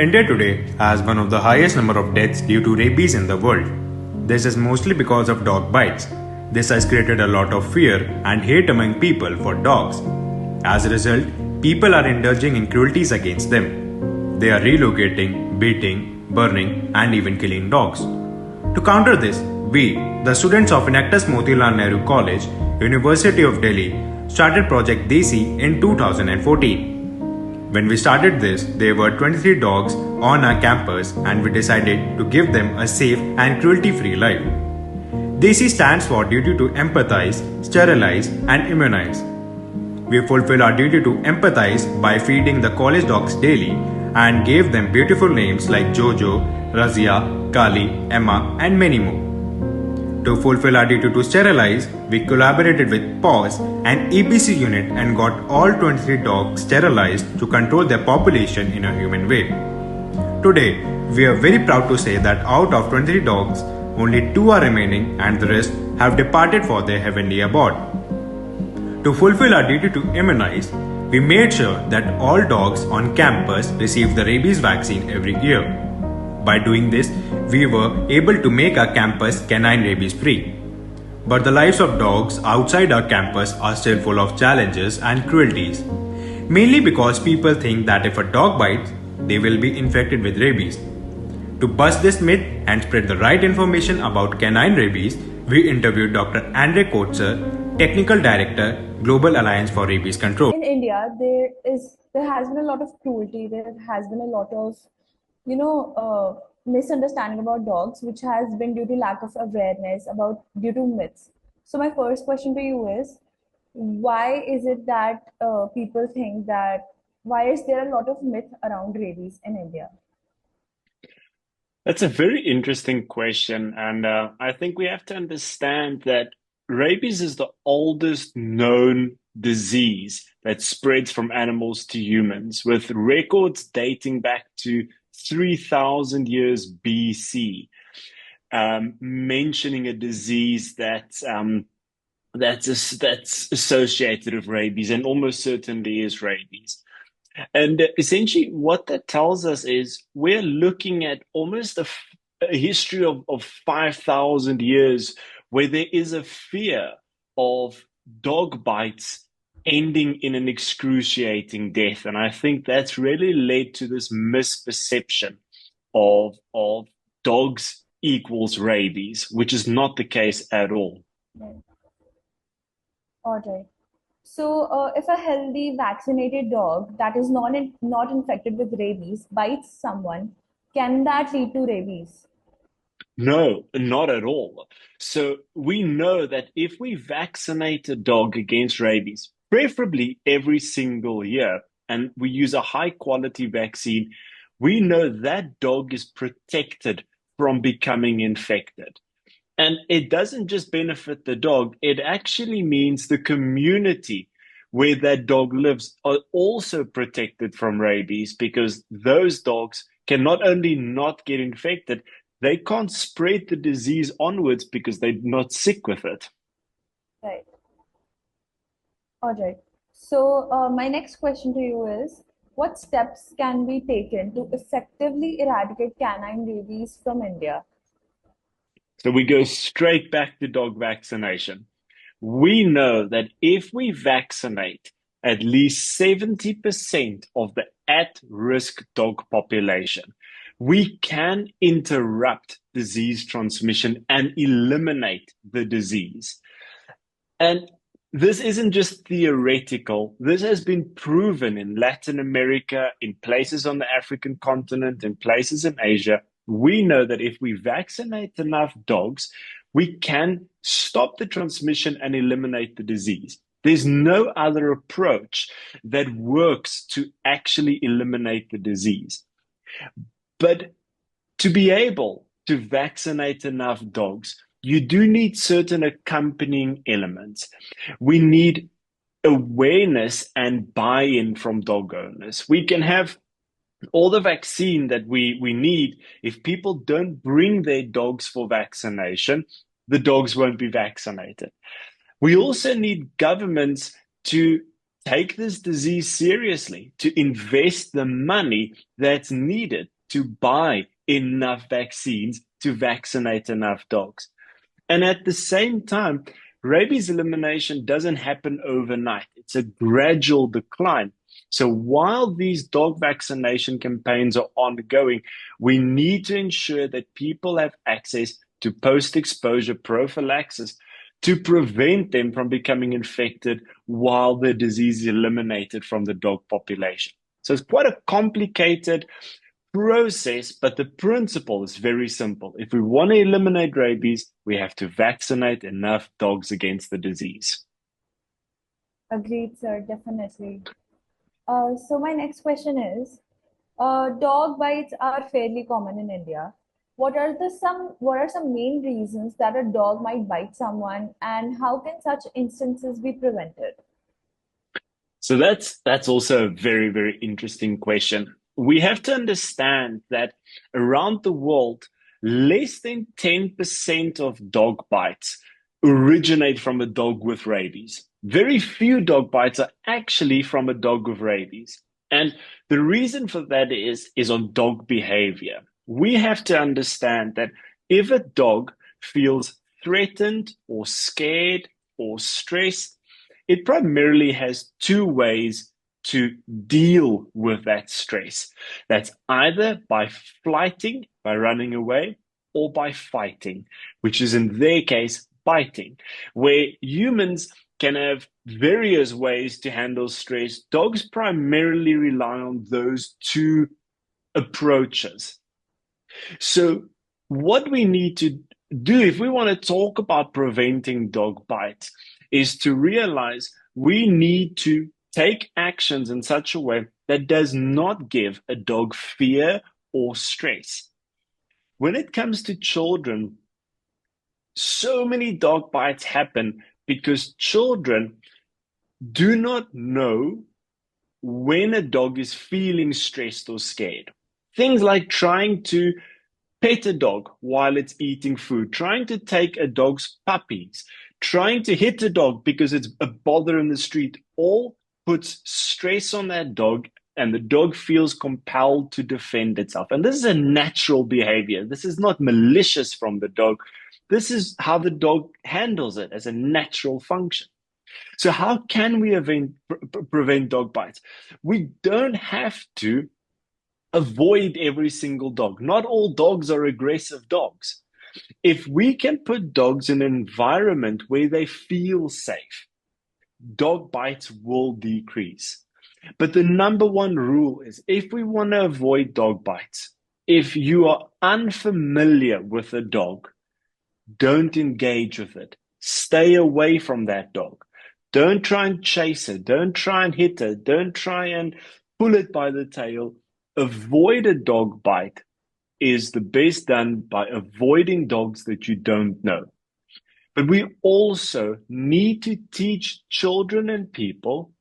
India today has one of the highest number of deaths due to rabies in the world. This is mostly because of dog bites. This has created a lot of fear and hate among people for dogs. As a result, people are indulging in cruelties against them. They are relocating, beating, burning, and even killing dogs. To counter this, we, the students of Enactus Motilal Nehru College, University of Delhi, started Project Desi in 2014. When we started this, there were 23 dogs on our campus and we decided to give them a safe and cruelty-free life. Desi stands for duty to empathize, sterilize, and immunize. We fulfill our duty to empathize by feeding the college dogs daily and gave them beautiful names like Jojo, Razia, Kali, Emma, and many more. To fulfill our duty to sterilize, we collaborated with PAWS and EBC unit and got all 23 dogs sterilized to control their population in a human way. Today, we are very proud to say that out of 23 dogs, only 2 are remaining and the rest have departed for their heavenly abode. To fulfill our duty to immunize, we made sure that all dogs on campus receive the rabies vaccine every year. By doing this, we were able to make our campus canine rabies free. But the lives of dogs outside our campus are still full of challenges and cruelties. Mainly because people think that if a dog bites, they will be infected with rabies. To bust this myth and spread the right information about canine rabies, we interviewed Dr. Coetzer, Technical Director, Global Alliance for Rabies Control. In India, there has been a lot of cruelty. There has been a lot of misunderstanding about dogs, which has been due to lack of awareness due to myths. So my first question to you is, why is it that people think that, why is there a lot of myth around rabies in India? That's a very interesting question. And I think we have to understand that rabies is the oldest known disease that spreads from animals to humans, with records dating back to 3,000 years BC, mentioning a disease that's associated with rabies and almost certainly is rabies. And essentially, what that tells us is we're looking at almost a history of 5,000 years where there is a fear of dog bites ending in an excruciating death. And I think that's really led to this misperception of dogs equals rabies, which is not the case at all. Right. All right. So, if a healthy vaccinated dog that is not infected with rabies bites someone, can that lead to rabies? No, not at all. So we know that if we vaccinate a dog against rabies, preferably every single year, and we use a high quality vaccine, we know that dog is protected from becoming infected. And it doesn't just benefit the dog, it actually means the community where that dog lives are also protected from rabies, because those dogs can not only not get infected, they can't spread the disease onwards because they're not sick with it. Right. All right. So, my next question to you is, what steps can be taken to effectively eradicate canine rabies from India? So we go straight back to dog vaccination. We know that if we vaccinate at least 70% of the at-risk dog population, we can interrupt disease transmission and eliminate the disease. And this isn't just theoretical. This has been proven in Latin America, in places on the African continent, in places in Asia. We know that if we vaccinate enough dogs, we can stop the transmission and eliminate the disease. There's no other approach that works to actually eliminate the disease. But to be able to vaccinate enough dogs, you do need certain accompanying elements. We need awareness and buy-in from dog owners. We can have all the vaccine that we need. If people don't bring their dogs for vaccination, the dogs won't be vaccinated. We also need governments to take this disease seriously, to invest the money that's needed to buy enough vaccines to vaccinate enough dogs. And at the same time, rabies elimination doesn't happen overnight. It's a gradual decline. So while these dog vaccination campaigns are ongoing, we need to ensure that people have access to post-exposure prophylaxis to prevent them from becoming infected while the disease is eliminated from the dog population. So it's quite a complicated process, but the principle is very simple. If we want to eliminate rabies, we have to vaccinate enough dogs against the disease. Agreed, sir, definitely. So my next question is, dog bites are fairly common in India. What are some main reasons that a dog might bite someone, and how can such instances be prevented? So that's also a very, very interesting question. We have to understand that around the world, less than 10% of dog bites originate from a dog with rabies. Very few dog bites are actually from a dog with rabies. And the reason for that is on dog behavior. We have to understand that if a dog feels threatened or scared or stressed, it primarily has two ways to deal with that stress. That's either by flighting, by running away, or by fighting, which is in their case, biting, where humans can have various ways to handle stress. Dogs primarily rely on those two approaches. So what we need to do if we want to talk about preventing dog bites is to realize we need to take actions in such a way that does not give a dog fear or stress. When it comes to children, so many dog bites happen because children do not know when a dog is feeling stressed or scared. Things like trying to pet a dog while it's eating food, trying to take a dog's puppies, trying to hit a dog because it's a bother in the street, all puts stress on that dog, and the dog feels compelled to defend itself. And this is a natural behavior. This is not malicious from the dog. This is how the dog handles it as a natural function. So how can we prevent dog bites? We don't have to avoid every single dog. Not all dogs are aggressive dogs. If we can put dogs in an environment where they feel safe, dog bites will decrease. But the number one rule is if we want to avoid dog bites, if you are unfamiliar with a dog, don't engage with it. Stay away from that dog. Don't try and chase it. Don't try and hit it. Don't try and pull it by the tail. Avoid a dog bite is the best done by avoiding dogs that you don't know. But we also need to teach children and people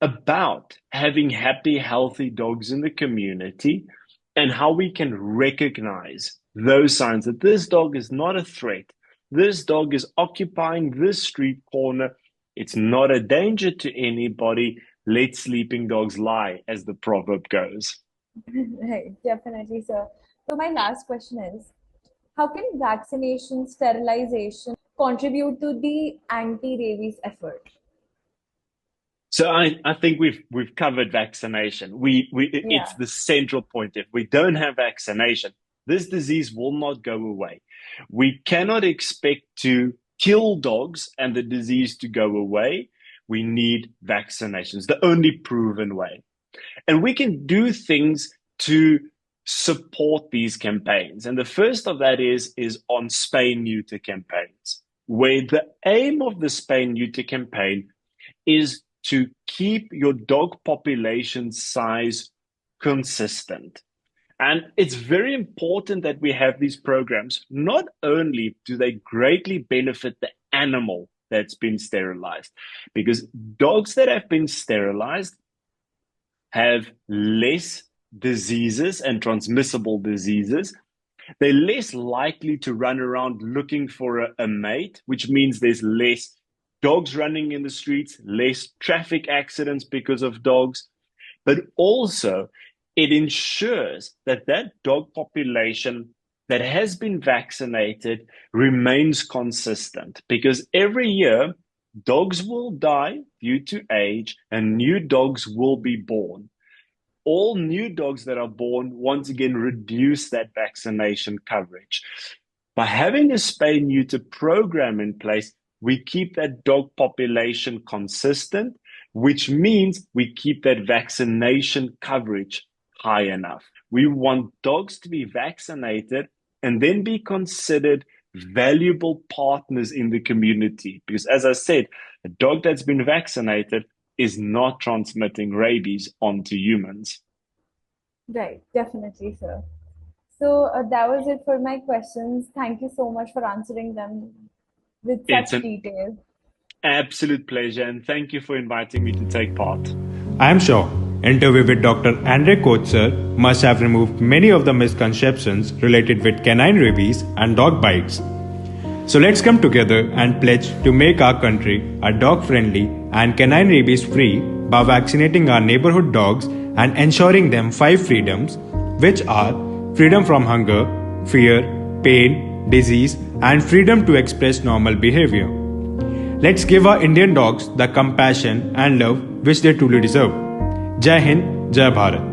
about having happy, healthy dogs in the community and how we can recognize those signs that this dog is not a threat. This dog is occupying this street corner. It's not a danger to anybody. Let sleeping dogs lie, as the proverb goes. Right, definitely, sir. So my last question is, how can vaccination, sterilization contribute to the anti-rabies effort? So I think we've covered vaccination. It's Yeah. the central point. If we don't have vaccination, this disease will not go away. We cannot expect to kill dogs and the disease to go away. We need vaccinations, the only proven way. And we can do things to support these campaigns. And the first of that is on spay-neuter campaigns, where the aim of the spay-neuter campaign is to keep your dog population size consistent. And it's very important that we have these programs. Not only do they greatly benefit the animal that's been sterilized, because dogs that have been sterilized have less diseases and transmissible diseases. They're less likely to run around looking for a mate, which means there's less dogs running in the streets, less traffic accidents because of dogs. But also, it ensures that that dog population that has been vaccinated remains consistent, because every year dogs will die due to age and new dogs will be born. All new dogs that are born once again reduce that vaccination coverage. By having a spay neuter program in place, we keep that dog population consistent, which means we keep that vaccination coverage high enough. We want dogs to be vaccinated and then be considered valuable partners in the community. Because, as I said, a dog that's been vaccinated is not transmitting rabies onto humans. Right, definitely, sir. So that was it for my questions. Thank you so much for answering them with It's such an detail. absolute pleasure, and thank you for inviting me to take part. I am sure interview with Dr. Andre Coetzer must have removed many of the misconceptions related with canine rabies and dog bites. So let's come together and pledge to make our country a dog-friendly and canine rabies-free by vaccinating our neighborhood dogs and ensuring them 5 freedoms, which are freedom from hunger, fear, pain, disease, and freedom to express normal behavior. Let's give our Indian dogs the compassion and love which they truly deserve. Jai Hind, Jai Bharat.